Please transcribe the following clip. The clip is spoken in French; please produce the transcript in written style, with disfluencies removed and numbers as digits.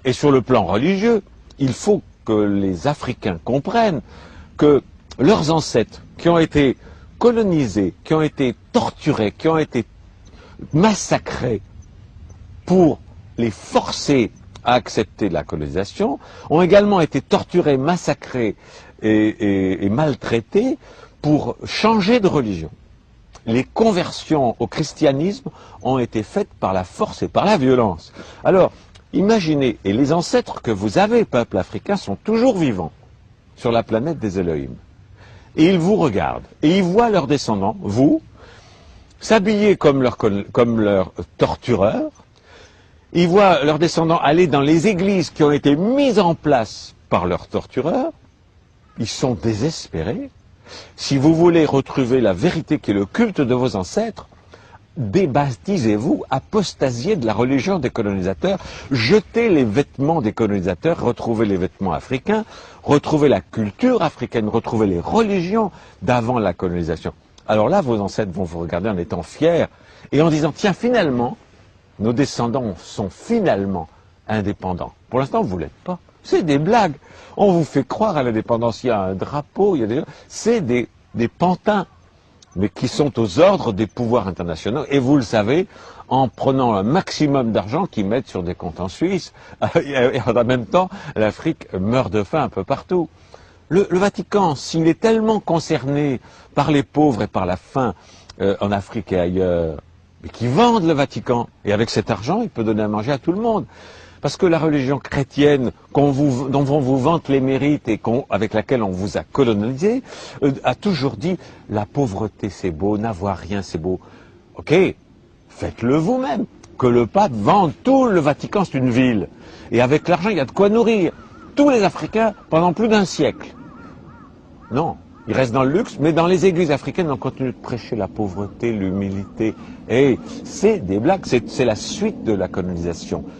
Et sur le plan religieux, il faut que les Africains comprennent que leurs ancêtres qui ont été colonisés, qui ont été torturés, qui ont été massacrés pour les forcer à accepter la colonisation, ont également été torturés, massacrés et maltraités pour changer de religion. Les conversions au christianisme ont été faites par la force et par la violence. Alors, imaginez, et les ancêtres que vous avez, peuple africain, sont toujours vivants sur la planète des Elohim. Et ils vous regardent, et ils voient leurs descendants, vous, s'habiller comme leurs tortureurs. Ils voient leurs descendants aller dans les églises qui ont été mises en place par leurs tortureurs. Ils sont désespérés. Si vous voulez retrouver la vérité qui est le culte de vos ancêtres, débaptisez-vous, apostasiez de la religion des colonisateurs, jetez les vêtements des colonisateurs, retrouvez les vêtements africains, retrouvez la culture africaine, retrouvez les religions d'avant la colonisation. Alors là, vos ancêtres vont vous regarder en étant fiers et en disant, tiens, finalement, nos descendants sont finalement indépendants. Pour l'instant, vous ne l'êtes pas. C'est des blagues. On vous fait croire à l'indépendance. Il y a un drapeau, il y a des... C'est des pantins, mais qui sont aux ordres des pouvoirs internationaux. Et vous le savez, en prenant un maximum d'argent qu'ils mettent sur des comptes en Suisse. Et en même temps, l'Afrique meurt de faim un peu partout. Le Vatican, s'il est tellement concerné par les pauvres et par la faim en Afrique et ailleurs, mais qui vendent le Vatican, et avec cet argent, il peut donner à manger à tout le monde. Parce que la religion chrétienne dont on vous vante les mérites et avec laquelle on vous a colonisé, a toujours dit la pauvreté c'est beau, n'avoir rien c'est beau. Ok, faites-le vous-même. Que le pape vende tout le Vatican, c'est une ville. Et avec l'argent, il y a de quoi nourrir tous les Africains pendant plus d'un siècle. Non, ils restent dans le luxe, mais dans les églises africaines, on continue de prêcher la pauvreté, l'humilité. Et c'est des blagues, c'est la suite de la colonisation.